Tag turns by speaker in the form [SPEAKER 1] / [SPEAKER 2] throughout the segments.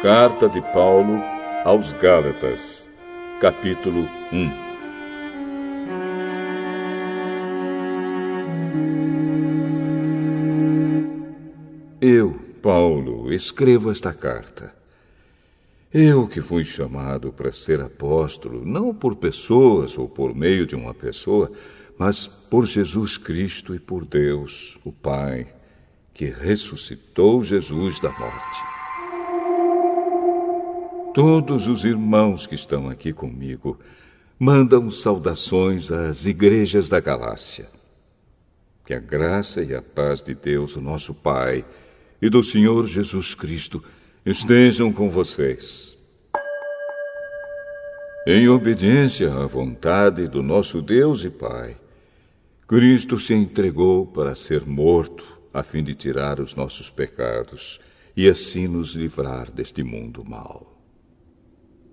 [SPEAKER 1] Carta de Paulo aos Gálatas, capítulo 1. Eu, Paulo, escrevo esta carta. Eu que fui chamado para ser apóstolo, não por pessoas ou por meio de uma pessoa, mas por Jesus Cristo e por Deus, o Pai, que ressuscitou Jesus da morte. Todos os irmãos que estão aqui comigo mandam saudações às igrejas da Galácia. Que a graça e a paz de Deus, o nosso Pai, e do Senhor Jesus Cristo estejam com vocês. Em obediência à vontade do nosso Deus e Pai, Cristo se entregou para ser morto, a fim de tirar os nossos pecados e assim nos livrar deste mundo mau.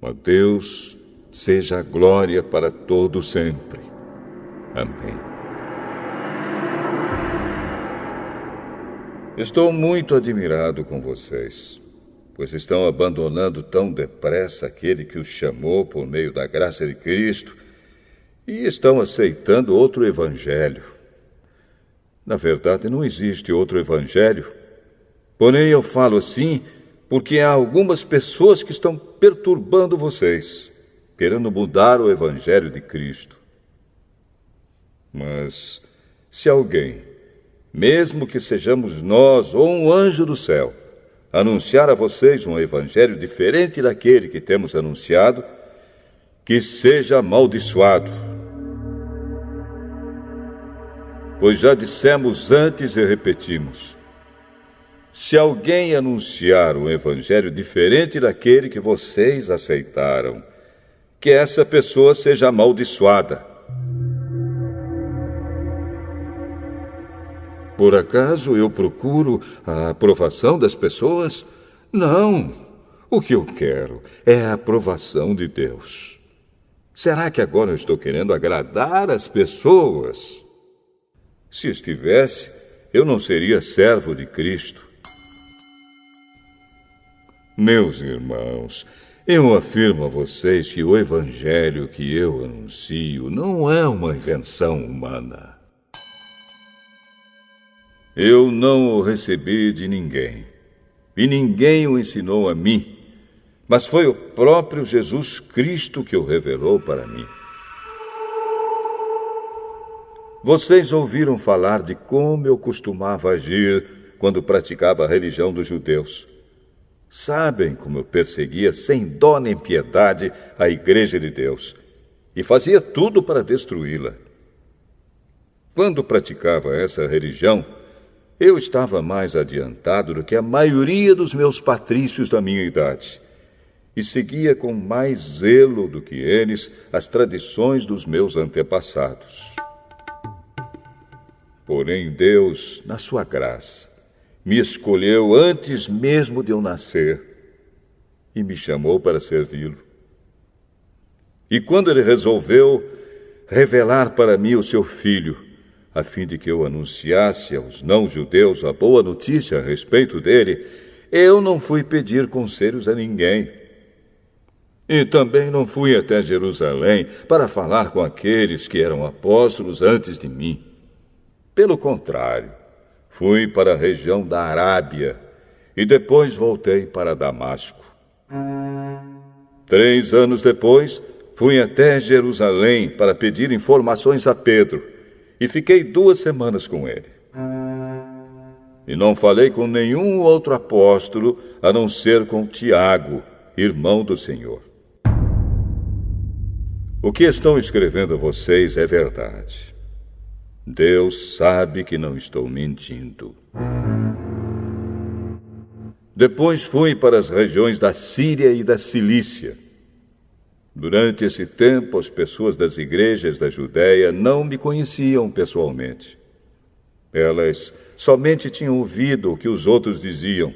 [SPEAKER 1] A Deus seja a glória para todo sempre. Amém. Estou muito admirado com vocês, pois estão abandonando tão depressa aquele que os chamou por meio da graça de Cristo e estão aceitando outro evangelho. Na verdade, não existe outro evangelho, porém eu falo assim porque há algumas pessoas que estão perturbando vocês, querendo mudar o evangelho de Cristo. Mas se alguém, mesmo que sejamos nós ou um anjo do céu, anunciar a vocês um evangelho diferente daquele que temos anunciado, que seja amaldiçoado. Pois já dissemos antes e repetimos: se alguém anunciar um evangelho diferente daquele que vocês aceitaram, que essa pessoa seja amaldiçoada. Por acaso eu procuro a aprovação das pessoas? Não. O que eu quero é a aprovação de Deus. Será que agora eu estou querendo agradar as pessoas? Se estivesse, eu não seria servo de Cristo. Meus irmãos, eu afirmo a vocês que o evangelho que eu anuncio não é uma invenção humana. Eu não o recebi de ninguém, e ninguém o ensinou a mim, mas foi o próprio Jesus Cristo que o revelou para mim. Vocês ouviram falar de como eu costumava agir quando praticava a religião dos judeus. Sabem como eu perseguia sem dó nem piedade a Igreja de Deus e fazia tudo para destruí-la. Quando praticava essa religião, eu estava mais adiantado do que a maioria dos meus patrícios da minha idade e seguia com mais zelo do que eles as tradições dos meus antepassados. Porém, Deus, na sua graça, me escolheu antes mesmo de eu nascer e me chamou para servi-lo. E quando ele resolveu revelar para mim o seu Filho, a fim de que eu anunciasse aos não-judeus a boa notícia a respeito dele, eu não fui pedir conselhos a ninguém. E também não fui até Jerusalém para falar com aqueles que eram apóstolos antes de mim. Pelo contrário, fui para a região da Arábia e depois voltei para Damasco. 3 anos depois, fui até Jerusalém para pedir informações a Pedro e fiquei 2 semanas com ele. E não falei com nenhum outro apóstolo a não ser com Tiago, irmão do Senhor. O que estou escrevendo a vocês é verdade. Deus sabe que não estou mentindo. Depois fui para as regiões da Síria e da Cilícia. Durante esse tempo, as pessoas das igrejas da Judéia não me conheciam pessoalmente. Elas somente tinham ouvido o que os outros diziam.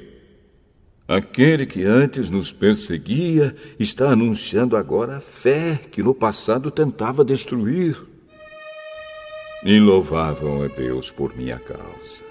[SPEAKER 1] Aquele que antes nos perseguia está anunciando agora a fé que no passado tentava destruir. E louvavam a Deus por minha causa.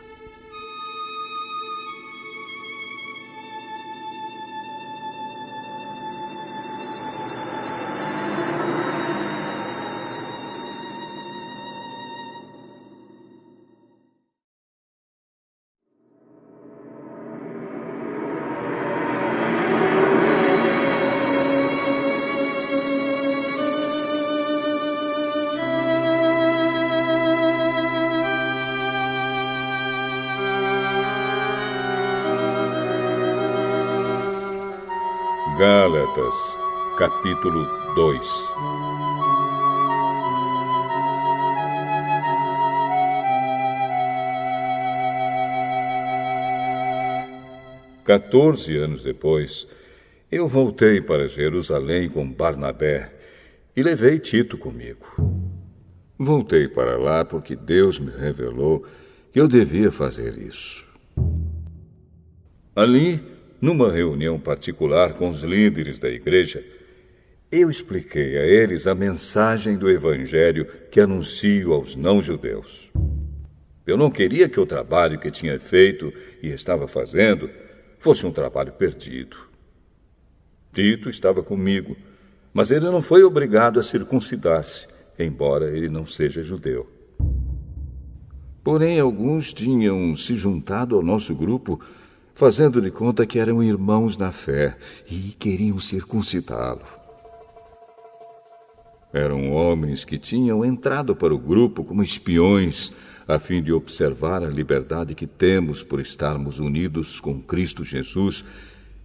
[SPEAKER 1] Gálatas, capítulo 2. Quatorze anos depois, eu voltei para Jerusalém com Barnabé e levei Tito comigo. Voltei para lá porque Deus me revelou que eu devia fazer isso. Ali, numa reunião particular com os líderes da igreja, eu expliquei a eles a mensagem do Evangelho que anuncio aos não-judeus. Eu não queria que o trabalho que tinha feito e estava fazendo fosse um trabalho perdido. Tito estava comigo, mas ele não foi obrigado a circuncidar-se, embora ele não seja judeu. Porém, alguns tinham se juntado ao nosso grupo, fazendo de conta que eram irmãos na fé e queriam circuncidá-lo. Eram homens que tinham entrado para o grupo como espiões, a fim de observar a liberdade que temos por estarmos unidos com Cristo Jesus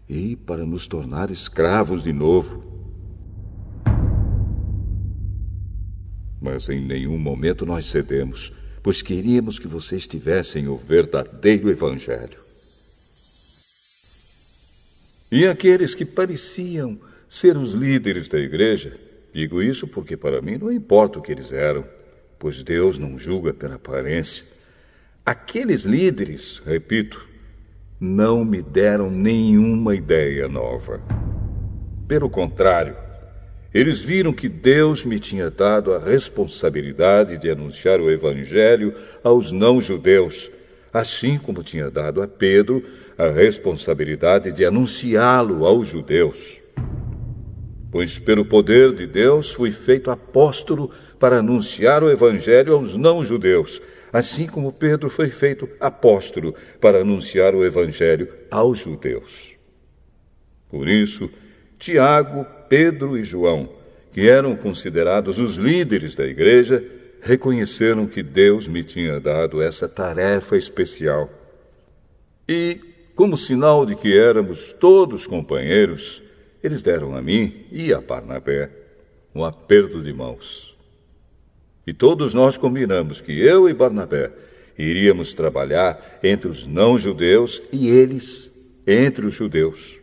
[SPEAKER 1] e para nos tornar escravos de novo. Mas em nenhum momento nós cedemos, pois queríamos que vocês tivessem o verdadeiro Evangelho. E aqueles que pareciam ser os líderes da igreja, digo isso porque para mim não importa o que eles eram, pois Deus não julga pela aparência. Aqueles líderes, repito, não me deram nenhuma ideia nova. Pelo contrário, eles viram que Deus me tinha dado a responsabilidade de anunciar o Evangelho aos não-judeus, assim como tinha dado a Pedro a responsabilidade de anunciá-lo aos judeus. Pois pelo poder de Deus fui feito apóstolo para anunciar o Evangelho aos não-judeus, assim como Pedro foi feito apóstolo para anunciar o Evangelho aos judeus. Por isso, Tiago, Pedro e João, que eram considerados os líderes da igreja, reconheceram que Deus me tinha dado essa tarefa especial. E, como sinal de que éramos todos companheiros, eles deram a mim e a Barnabé um aperto de mãos. E todos nós combinamos que eu e Barnabé iríamos trabalhar entre os não-judeus e eles entre os judeus.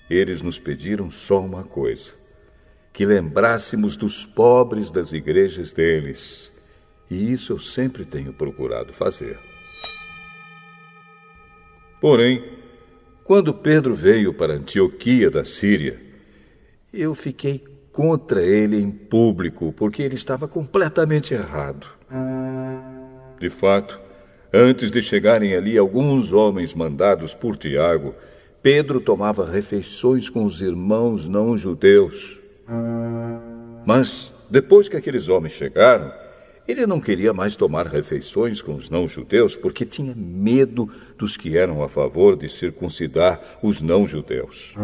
[SPEAKER 1] Eles nos pediram só uma coisa: que lembrássemos dos pobres das igrejas deles. E isso eu sempre tenho procurado fazer. Porém, quando Pedro veio para Antioquia da Síria, eu fiquei contra ele em público, porque ele estava completamente errado. De fato, antes de chegarem ali alguns homens mandados por Tiago, Pedro tomava refeições com os irmãos não-judeus. Mas, depois que aqueles homens chegaram, ele não queria mais tomar refeições com os não-judeus porque tinha medo dos que eram a favor de circuncidar os não-judeus.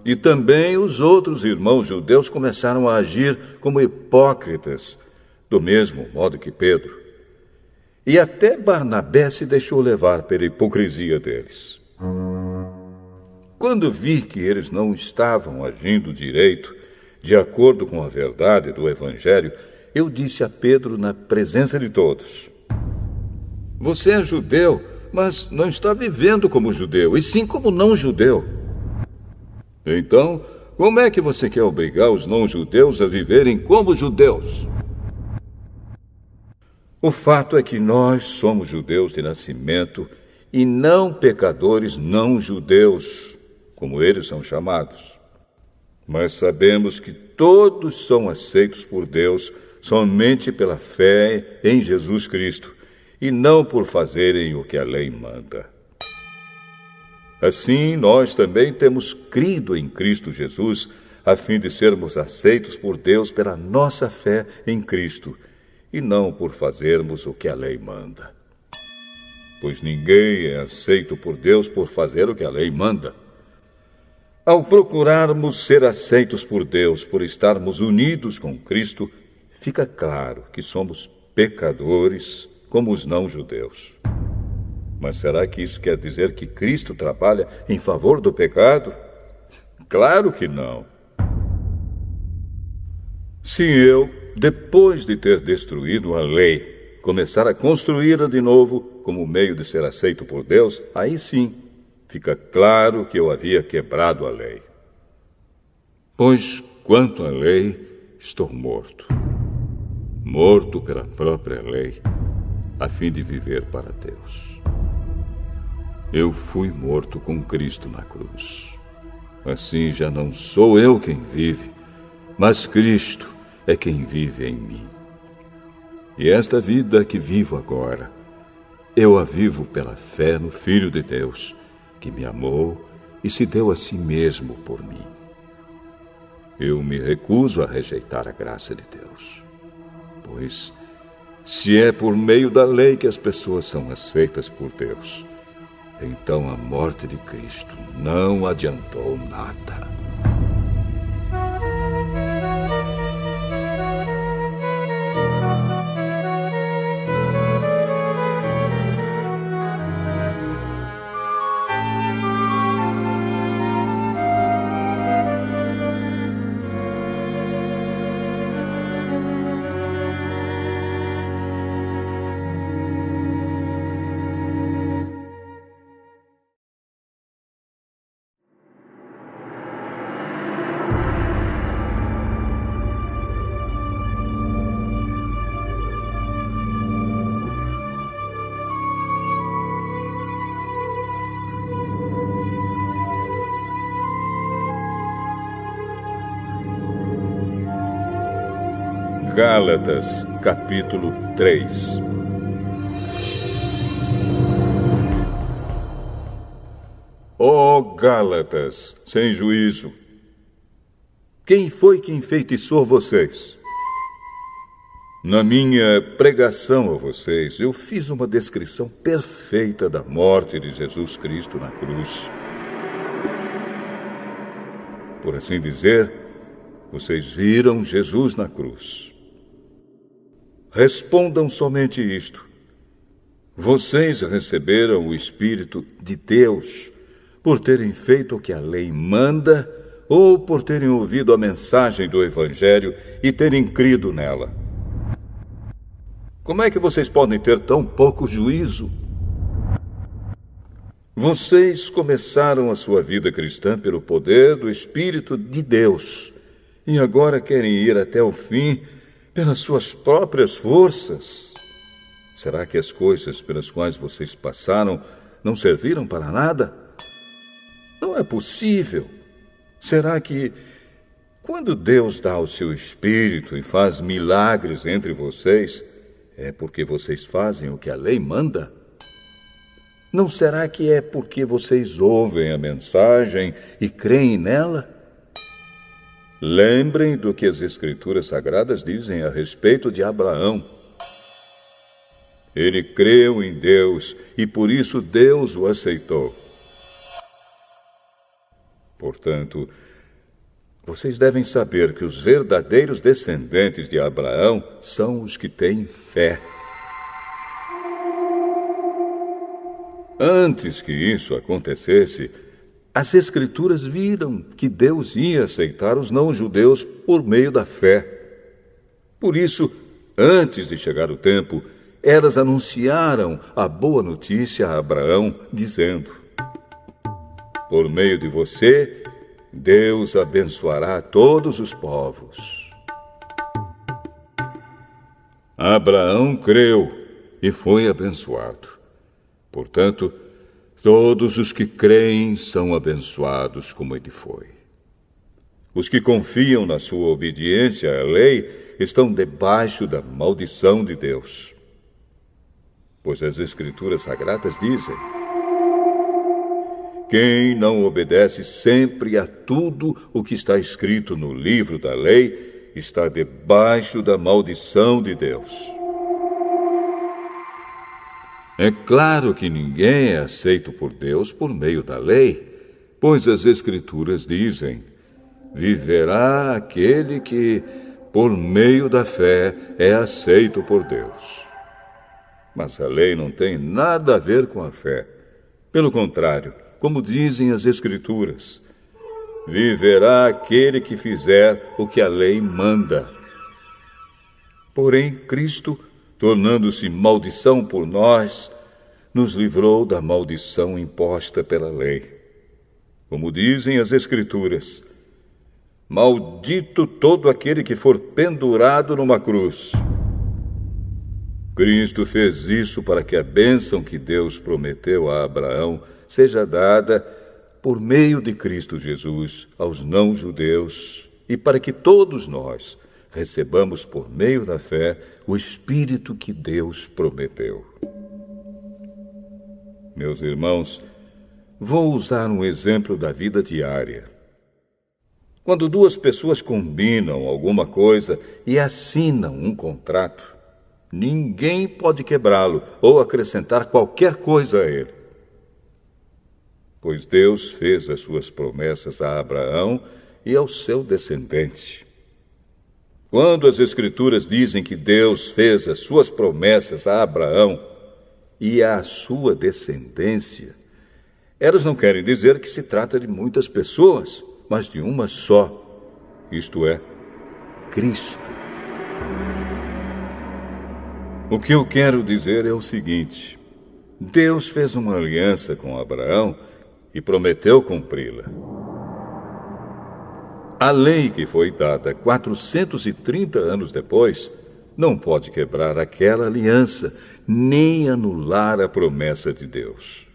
[SPEAKER 1] E também os outros irmãos judeus começaram a agir como hipócritas, do mesmo modo que Pedro. E até Barnabé se deixou levar pela hipocrisia deles. Quando vi que eles não estavam agindo direito, de acordo com a verdade do Evangelho, eu disse a Pedro na presença de todos: você é judeu, mas não está vivendo como judeu, e sim como não-judeu. Então, como é que você quer obrigar os não-judeus a viverem como judeus? O fato é que nós somos judeus de nascimento e não pecadores não-judeus, como eles são chamados. Mas sabemos que todos são aceitos por Deus somente pela fé em Jesus Cristo, e não por fazerem o que a lei manda. Assim, nós também temos crido em Cristo Jesus, a fim de sermos aceitos por Deus pela nossa fé em Cristo, e não por fazermos o que a lei manda. Pois ninguém é aceito por Deus por fazer o que a lei manda. Ao procurarmos ser aceitos por Deus por estarmos unidos com Cristo, fica claro que somos pecadores como os não-judeus. Mas será que isso quer dizer que Cristo trabalha em favor do pecado? Claro que não. Se eu, depois de ter destruído a lei, começar a construí-la de novo como meio de ser aceito por Deus, aí sim fica claro que eu havia quebrado a lei. Pois, quanto à lei, estou morto. Morto pela própria lei, a fim de viver para Deus. Eu fui morto com Cristo na cruz. Assim já não sou eu quem vive, mas Cristo é quem vive em mim. E esta vida que vivo agora, eu a vivo pela fé no Filho de Deus, que me amou e se deu a si mesmo por mim. Eu me recuso a rejeitar a graça de Deus, pois se é por meio da lei que as pessoas são aceitas por Deus, então a morte de Cristo não adiantou nada. Gálatas, capítulo 3. Ó Gálatas, sem juízo! Quem foi que enfeitiçou vocês? Na minha pregação a vocês, eu fiz uma descrição perfeita da morte de Jesus Cristo na cruz. Por assim dizer, vocês viram Jesus na cruz. Respondam somente isto. Vocês receberam o Espírito de Deus por terem feito o que a lei manda ou por terem ouvido a mensagem do Evangelho e terem crido nela? Como é que vocês podem ter tão pouco juízo? Vocês começaram a sua vida cristã pelo poder do Espírito de Deus e agora querem ir até o fim pelas suas próprias forças. Será que as coisas pelas quais vocês passaram não serviram para nada? Não é possível. Será que, quando Deus dá o seu Espírito e faz milagres entre vocês, é porque vocês fazem o que a lei manda? Não será que é porque vocês ouvem a mensagem e creem nela? Lembrem do que as Escrituras Sagradas dizem a respeito de Abraão. Ele creu em Deus e por isso Deus o aceitou. Portanto, vocês devem saber que os verdadeiros descendentes de Abraão são os que têm fé. Antes que isso acontecesse, as Escrituras viram que Deus ia aceitar os não-judeus por meio da fé. Por isso, antes de chegar o tempo, elas anunciaram a boa notícia a Abraão, dizendo: por meio de você, Deus abençoará todos os povos. Abraão creu e foi abençoado. Portanto, todos os que creem são abençoados como ele foi. Os que confiam na sua obediência à lei estão debaixo da maldição de Deus. Pois as Escrituras Sagradas dizem: quem não obedece sempre a tudo o que está escrito no livro da lei está debaixo da maldição de Deus. É claro que ninguém é aceito por Deus por meio da lei, pois as Escrituras dizem: viverá aquele que, por meio da fé, é aceito por Deus. Mas a lei não tem nada a ver com a fé. Pelo contrário, como dizem as Escrituras, viverá aquele que fizer o que a lei manda. Porém, Cristo, tornando-se maldição por nós, nos livrou da maldição imposta pela lei. Como dizem as Escrituras, maldito todo aquele que for pendurado numa cruz. Cristo fez isso para que a bênção que Deus prometeu a Abraão seja dada por meio de Cristo Jesus aos não-judeus e para que todos nós recebamos por meio da fé o Espírito que Deus prometeu. Meus irmãos, vou usar um exemplo da vida diária. Quando duas pessoas combinam alguma coisa e assinam um contrato, ninguém pode quebrá-lo ou acrescentar qualquer coisa a ele. Pois Deus fez as suas promessas a Abraão e ao seu descendente. Quando as Escrituras dizem que Deus fez as suas promessas a Abraão e à sua descendência, elas não querem dizer que se trata de muitas pessoas, mas de uma só, isto é, Cristo. O que eu quero dizer é o seguinte: Deus fez uma aliança com Abraão e prometeu cumpri-la. A lei que foi dada 430 anos depois não pode quebrar aquela aliança, nem anular a promessa de Deus.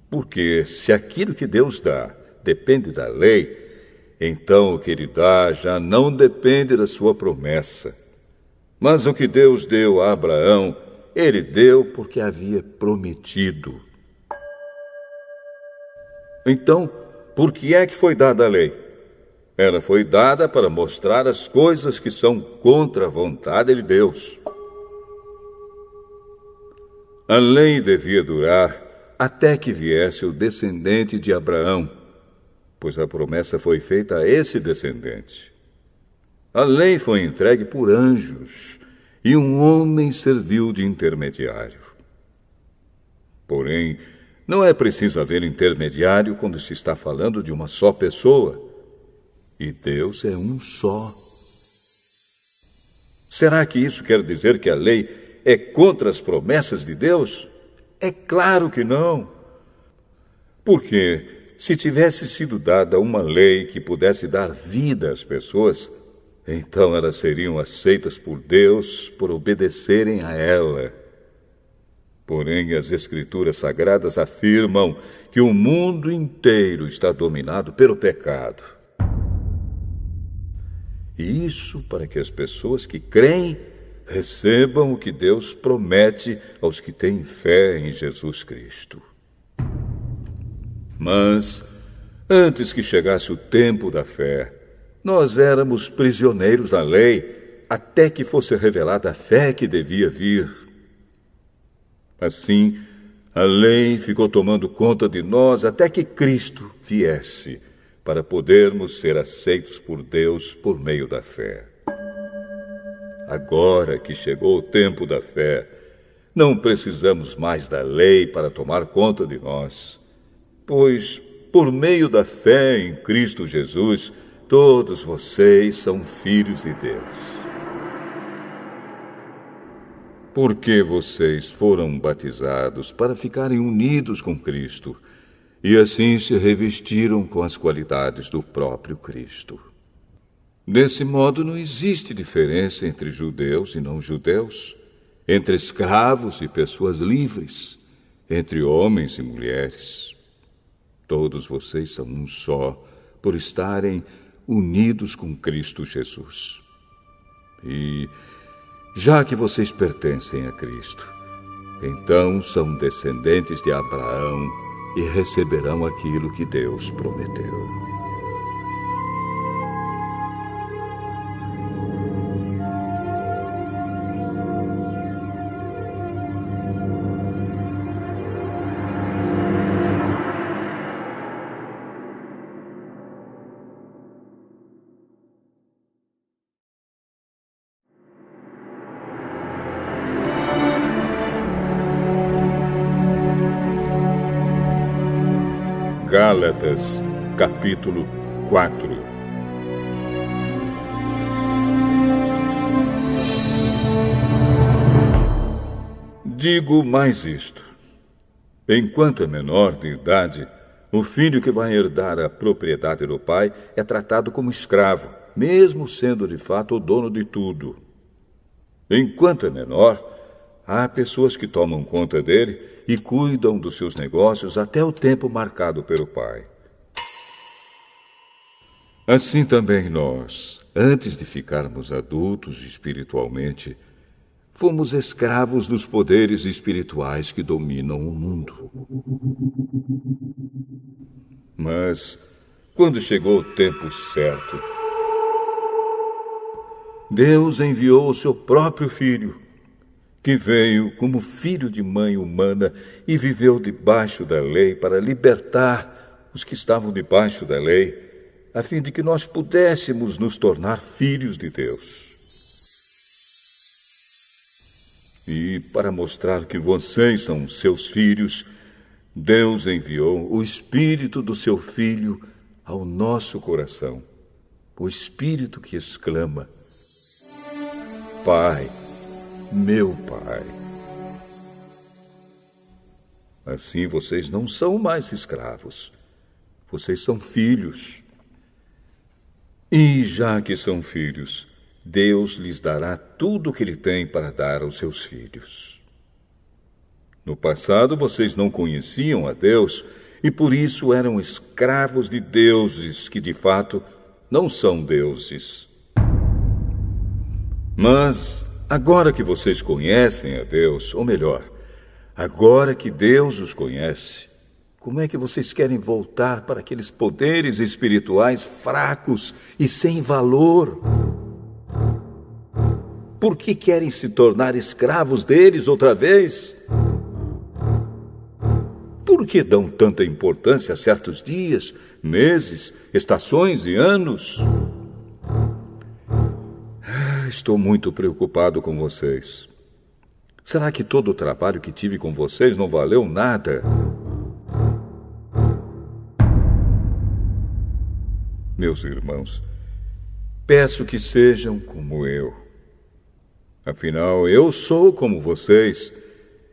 [SPEAKER 1] Porque se aquilo que Deus dá depende da lei, então o que Ele dá já não depende da sua promessa. Mas o que Deus deu a Abraão, Ele deu porque havia prometido. Então, por que é que foi dada a lei? Ela foi dada para mostrar as coisas que são contra a vontade de Deus. A lei devia durar até que viesse o descendente de Abraão, pois a promessa foi feita a esse descendente. A lei foi entregue por anjos e um homem serviu de intermediário. Porém, não é preciso haver intermediário quando se está falando de uma só pessoa. E Deus é um só. Será que isso quer dizer que a lei é contra as promessas de Deus? É claro que não. Porque se tivesse sido dada uma lei que pudesse dar vida às pessoas, então elas seriam aceitas por Deus por obedecerem a ela. Porém, as Escrituras Sagradas afirmam que o mundo inteiro está dominado pelo pecado. E isso para que as pessoas que creem recebam o que Deus promete aos que têm fé em Jesus Cristo. Mas, antes que chegasse o tempo da fé, nós éramos prisioneiros da lei, até que fosse revelada a fé que devia vir. Assim, a lei ficou tomando conta de nós até que Cristo viesse, para podermos ser aceitos por Deus por meio da fé. Agora que chegou o tempo da fé, não precisamos mais da lei para tomar conta de nós, pois, por meio da fé em Cristo Jesus, todos vocês são filhos de Deus. Porque vocês foram batizados para ficarem unidos com Cristo, e assim se revestiram com as qualidades do próprio Cristo. Desse modo, não existe diferença entre judeus e não-judeus, entre escravos e pessoas livres, entre homens e mulheres. Todos vocês são um só, por estarem unidos com Cristo Jesus. E, já que vocês pertencem a Cristo, então são descendentes de Abraão, e receberão aquilo que Deus prometeu. Gálatas, capítulo 4. Digo mais isto: enquanto é menor de idade, o filho que vai herdar a propriedade do pai é tratado como escravo, mesmo sendo de fato o dono de tudo. Enquanto é menor, há pessoas que tomam conta dele e cuidam dos seus negócios até o tempo marcado pelo pai. Assim também nós, antes de ficarmos adultos espiritualmente, fomos escravos dos poderes espirituais que dominam o mundo. Mas, quando chegou o tempo certo, Deus enviou o seu próprio Filho, que veio como filho de mãe humana e viveu debaixo da lei para libertar os que estavam debaixo da lei, a fim de que nós pudéssemos nos tornar filhos de Deus. E para mostrar que vocês são seus filhos, Deus enviou o Espírito do seu Filho ao nosso coração. O Espírito que exclama: Pai, meu Pai. Assim vocês não são mais escravos. Vocês são filhos. E já que são filhos, Deus lhes dará tudo o que Ele tem para dar aos seus filhos. No passado, vocês não conheciam a Deus e por isso eram escravos de deuses que, de fato, não são deuses. Mas, agora que vocês conhecem a Deus, ou melhor, agora que Deus os conhece, como é que vocês querem voltar para aqueles poderes espirituais fracos e sem valor? Por que querem se tornar escravos deles outra vez? Por que dão tanta importância a certos dias, meses, estações e anos? Estou muito preocupado com vocês. Será que todo o trabalho que tive com vocês não valeu nada? Meus irmãos, peço que sejam como eu. Afinal, eu sou como vocês,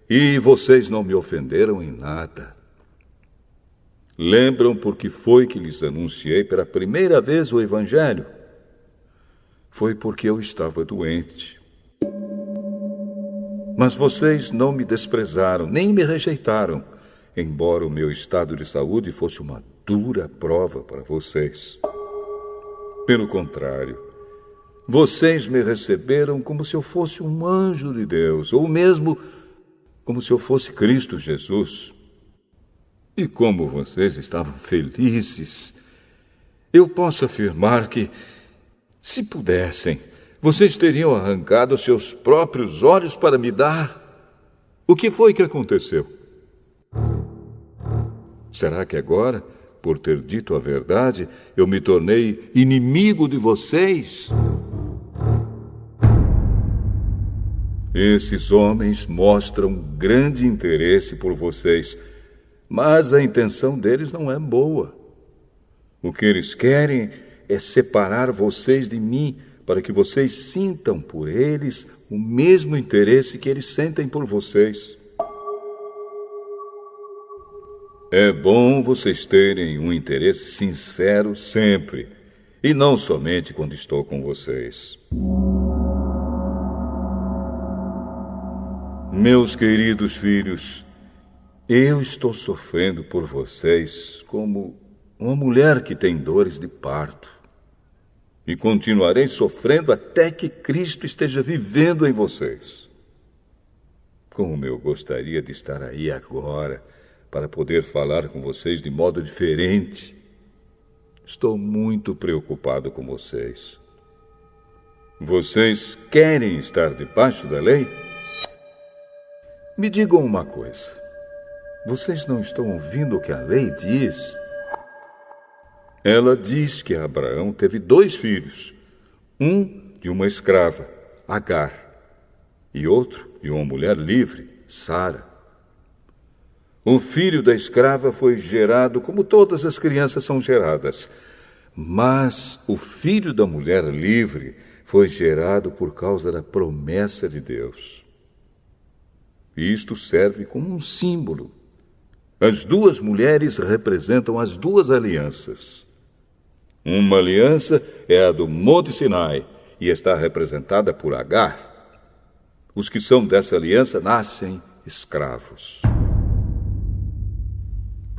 [SPEAKER 1] e vocês não me ofenderam em nada. Lembram por que foi que lhes anunciei pela primeira vez o Evangelho? Foi porque eu estava doente. Mas vocês não me desprezaram, nem me rejeitaram, embora o meu estado de saúde fosse uma dura prova para vocês. Pelo contrário, vocês me receberam como se eu fosse um anjo de Deus, ou mesmo como se eu fosse Cristo Jesus. E como vocês estavam felizes, eu posso afirmar que, se pudessem, vocês teriam arrancado seus próprios olhos para me dar. O que foi que aconteceu? Será que agora, por ter dito a verdade, eu me tornei inimigo de vocês? Esses homens mostram grande interesse por vocês, mas a intenção deles não é boa. O que eles querem é separar vocês de mim, para que vocês sintam por eles o mesmo interesse que eles sentem por vocês. É bom vocês terem um interesse sincero sempre, e não somente quando estou com vocês. Meus queridos filhos, eu estou sofrendo por vocês como uma mulher que tem dores de parto. E continuarei sofrendo até que Cristo esteja vivendo em vocês. Como eu gostaria de estar aí agora, para poder falar com vocês de modo diferente. Estou muito preocupado com vocês. Vocês querem estar debaixo da lei? Me digam uma coisa. Vocês não estão ouvindo o que a lei diz? Ela diz que Abraão teve 2 filhos. Um de uma escrava, Agar, e outro de uma mulher livre, Sara. O filho da escrava foi gerado como todas as crianças são geradas. Mas o filho da mulher livre foi gerado por causa da promessa de Deus. Isto serve como um símbolo. As duas mulheres representam as duas alianças. Uma aliança é a do Monte Sinai e está representada por Agar. Os que são dessa aliança nascem escravos.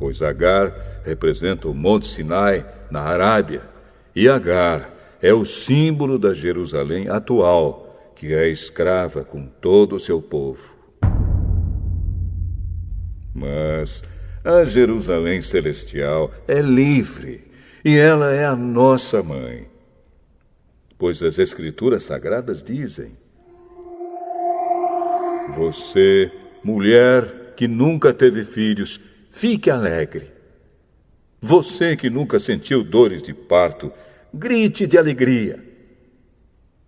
[SPEAKER 1] Pois Agar representa o Monte Sinai na Arábia, e Agar é o símbolo da Jerusalém atual, que é escrava com todo o seu povo. Mas a Jerusalém celestial é livre, e ela é a nossa mãe. Pois as Escrituras Sagradas dizem: você, mulher que nunca teve filhos, fique alegre. Você que nunca sentiu dores de parto, grite de alegria.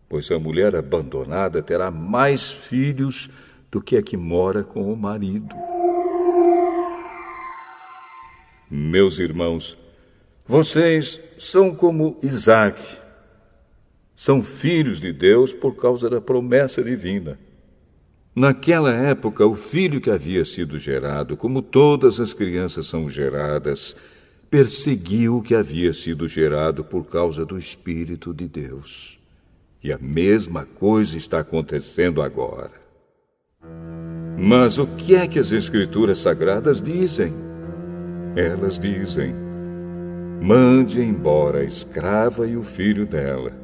[SPEAKER 1] Pois a mulher abandonada terá mais filhos do que a que mora com o marido. Meus irmãos, vocês são como Isaac. São filhos de Deus por causa da promessa divina. Naquela época, o filho que havia sido gerado, como todas as crianças são geradas, perseguiu o que havia sido gerado por causa do Espírito de Deus. E a mesma coisa está acontecendo agora. Mas o que é que as Escrituras Sagradas dizem? Elas dizem: mande embora a escrava e o filho dela,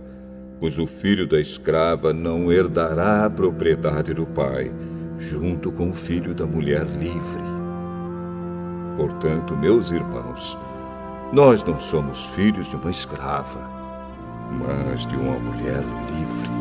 [SPEAKER 1] pois o filho da escrava não herdará a propriedade do pai, junto com o filho da mulher livre. Portanto, meus irmãos, nós não somos filhos de uma escrava, mas de uma mulher livre.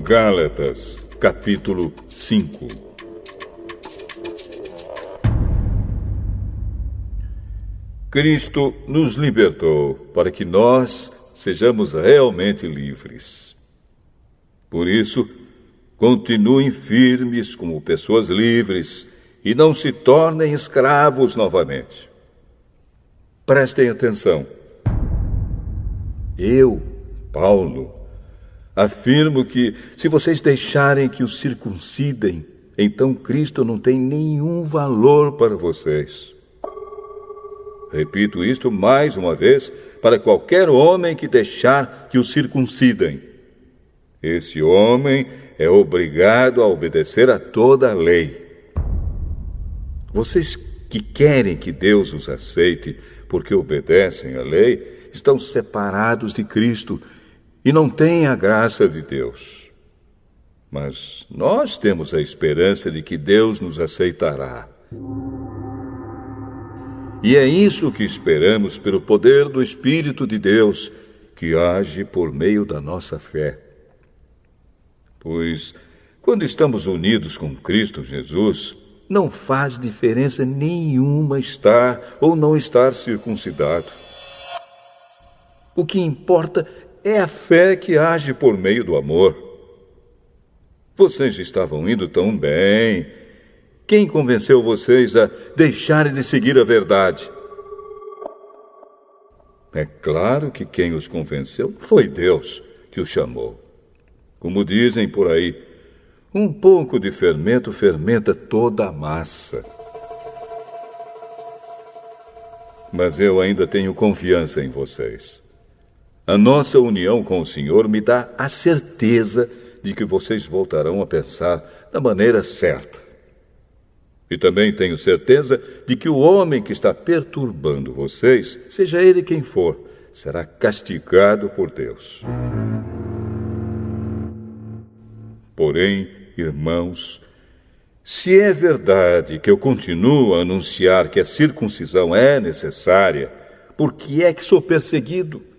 [SPEAKER 1] Gálatas, capítulo 5. Cristo nos libertou para que nós sejamos realmente livres. Por isso, continuem firmes como pessoas livres e não se tornem escravos novamente. Prestem atenção. Eu, Paulo, afirmo que, se vocês deixarem que os circuncidem, então Cristo não tem nenhum valor para vocês. Repito isto mais uma vez para qualquer homem que deixar que os circuncidem. Esse homem é obrigado a obedecer a toda a lei. Vocês que querem que Deus os aceite porque obedecem à lei, estão separados de Cristo e não têm a graça de Deus. Mas nós temos a esperança de que Deus nos aceitará. E é isso que esperamos pelo poder do Espírito de Deus, que age por meio da nossa fé. Pois, quando estamos unidos com Cristo Jesus, não faz diferença nenhuma estar ou não estar circuncidado. O que importa é a fé que age por meio do amor. Vocês estavam indo tão bem. Quem convenceu vocês a deixarem de seguir a verdade? É claro que quem os convenceu foi Deus que os chamou. Como dizem por aí, um pouco de fermento fermenta toda a massa. Mas eu ainda tenho confiança em vocês. A nossa união com o Senhor me dá a certeza de que vocês voltarão a pensar da maneira certa. E também tenho certeza de que o homem que está perturbando vocês, seja ele quem for, será castigado por Deus. Porém, irmãos, se é verdade que eu continuo a anunciar que a circuncisão é necessária, por que é que sou perseguido?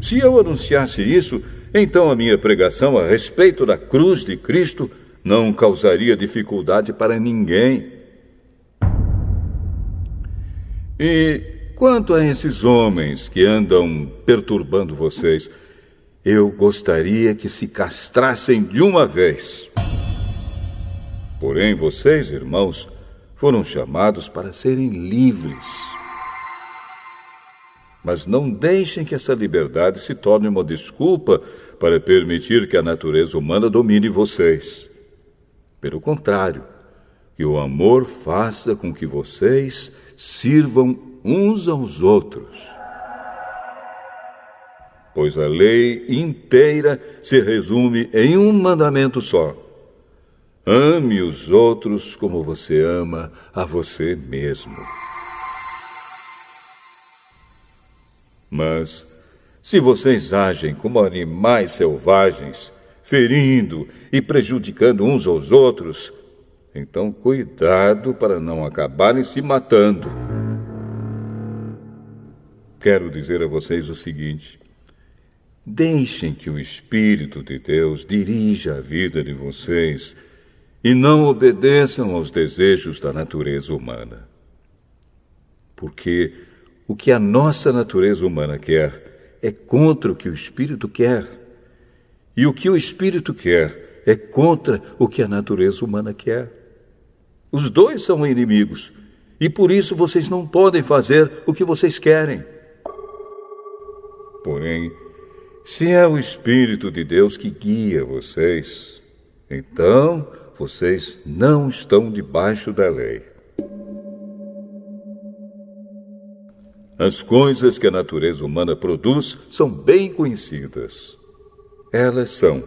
[SPEAKER 1] Se eu anunciasse isso, então a minha pregação a respeito da cruz de Cristo não causaria dificuldade para ninguém. E quanto a esses homens que andam perturbando vocês, eu gostaria que se castrassem de uma vez. Porém, vocês, irmãos, foram chamados para serem livres. Mas não deixem que essa liberdade se torne uma desculpa para permitir que a natureza humana domine vocês. Pelo contrário, que o amor faça com que vocês sirvam uns aos outros. Pois a lei inteira se resume em um mandamento só: ame os outros como você ama a você mesmo. Mas, se vocês agem como animais selvagens, ferindo e prejudicando uns aos outros, então cuidado para não acabarem se matando. Quero dizer a vocês o seguinte: deixem que o Espírito de Deus dirija a vida de vocês e não obedeçam aos desejos da natureza humana. Porque o que a nossa natureza humana quer é contra o que o Espírito quer. E o que o Espírito quer é contra o que a natureza humana quer. Os dois são inimigos, e por isso vocês não podem fazer o que vocês querem. Porém, se é o Espírito de Deus que guia vocês, então vocês não estão debaixo da lei. As coisas que a natureza humana produz são bem conhecidas. Elas são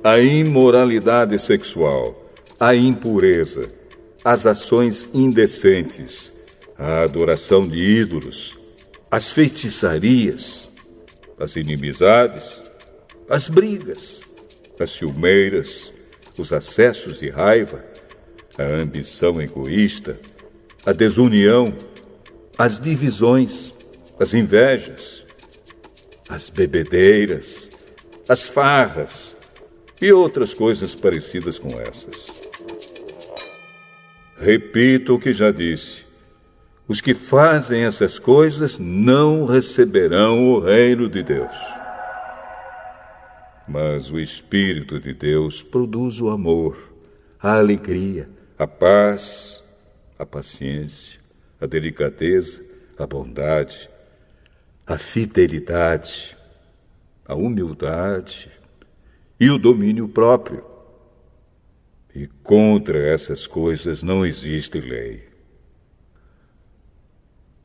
[SPEAKER 1] a imoralidade sexual, a impureza, as ações indecentes, a adoração de ídolos, as feitiçarias, as inimizades, as brigas, as ciumeiras, os acessos de raiva, a ambição egoísta, a desunião, as divisões, as invejas, as bebedeiras, as farras e outras coisas parecidas com essas. Repito o que já disse: os que fazem essas coisas não receberão o reino de Deus. Mas o Espírito de Deus produz o amor, a alegria, a paz, a paciência, a delicadeza, a bondade, a fidelidade, a humildade e o domínio próprio. E contra essas coisas não existe lei.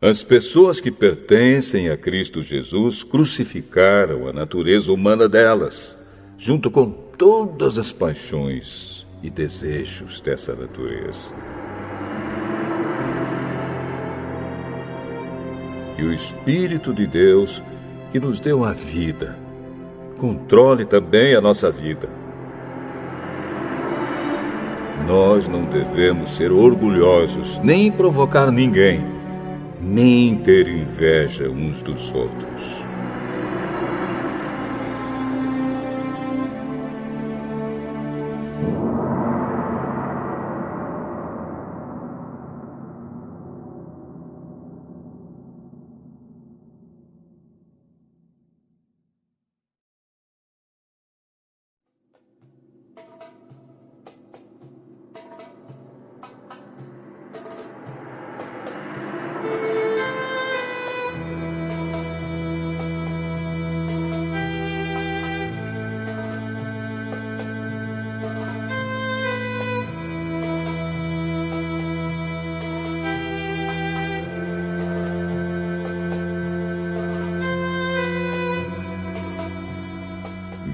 [SPEAKER 1] As pessoas que pertencem a Cristo Jesus crucificaram a natureza humana delas, junto com todas as paixões e desejos dessa natureza. Que o Espírito de Deus, que nos deu a vida, controle também a nossa vida. Nós não devemos ser orgulhosos, nem provocar ninguém, nem ter inveja uns dos outros.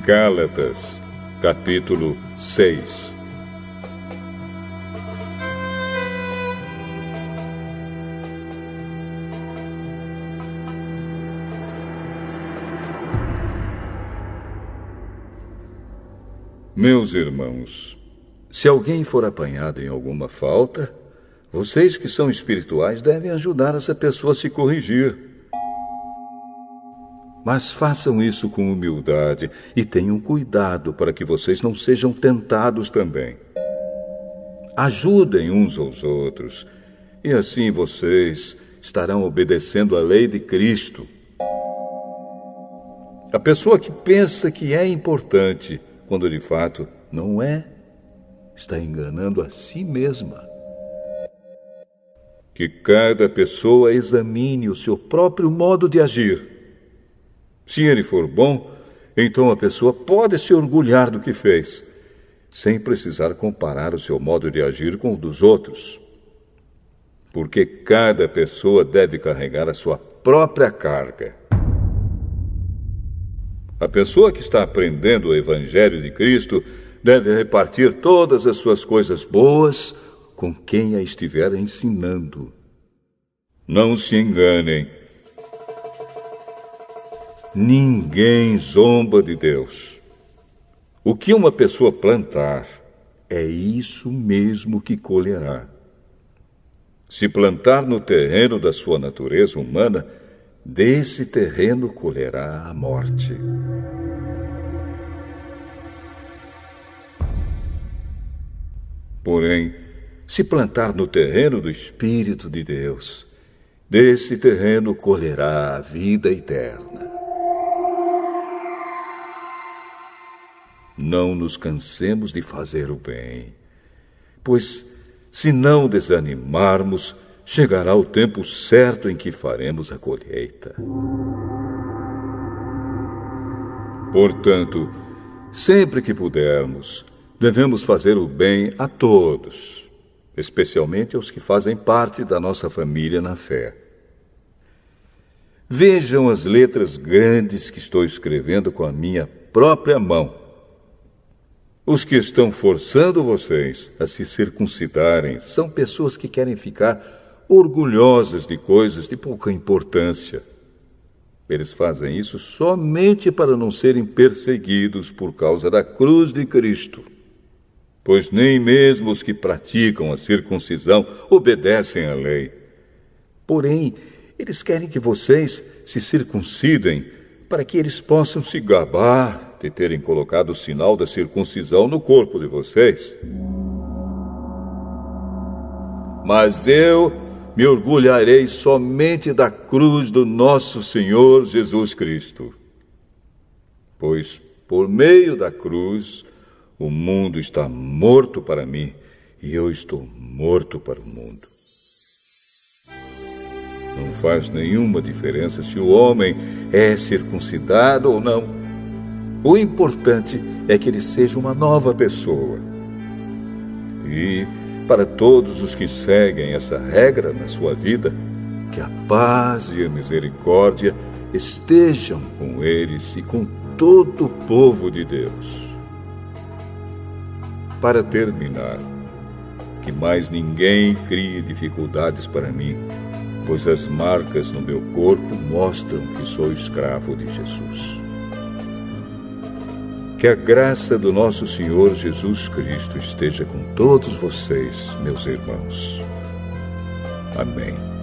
[SPEAKER 1] Gálatas, capítulo 6. Meus irmãos, se alguém for apanhado em alguma falta, vocês que são espirituais devem ajudar essa pessoa a se corrigir. Mas façam isso com humildade e tenham cuidado para que vocês não sejam tentados também. Ajudem uns aos outros, e assim vocês estarão obedecendo à lei de Cristo. A pessoa que pensa que é importante, quando de fato não é, está enganando a si mesma. Que cada pessoa examine o seu próprio modo de agir. Se ele for bom, então a pessoa pode se orgulhar do que fez, sem precisar comparar o seu modo de agir com o dos outros. Porque cada pessoa deve carregar a sua própria carga. A pessoa que está aprendendo o Evangelho de Cristo deve repartir todas as suas coisas boas com quem a estiver ensinando. Não se enganem. Ninguém zomba de Deus. O que uma pessoa plantar, é isso mesmo que colherá. Se plantar no terreno da sua natureza humana, desse terreno colherá a morte. Porém, se plantar no terreno do Espírito de Deus, desse terreno colherá a vida eterna. Não nos cansemos de fazer o bem, pois, se não desanimarmos, chegará o tempo certo em que faremos a colheita. Portanto, sempre que pudermos, devemos fazer o bem a todos, especialmente aos que fazem parte da nossa família na fé. Vejam as letras grandes que estou escrevendo com a minha própria mão. Os que estão forçando vocês a se circuncidarem são pessoas que querem ficar orgulhosas de coisas de pouca importância. Eles fazem isso somente para não serem perseguidos por causa da cruz de Cristo. Pois nem mesmo os que praticam a circuncisão obedecem à lei. Porém, eles querem que vocês se circuncidem para que eles possam se gabar de terem colocado o sinal da circuncisão no corpo de vocês. Mas eu me orgulharei somente da cruz do nosso Senhor Jesus Cristo. Pois, por meio da cruz, o mundo está morto para mim e eu estou morto para o mundo. Não faz nenhuma diferença se o homem é circuncidado ou não. O importante é que ele seja uma nova pessoa. E, para todos os que seguem essa regra na sua vida, que a paz e a misericórdia estejam com eles e com todo o povo de Deus. Para terminar, que mais ninguém crie dificuldades para mim, pois as marcas no meu corpo mostram que sou escravo de Jesus. Que a graça do nosso Senhor Jesus Cristo esteja com todos vocês, meus irmãos. Amém.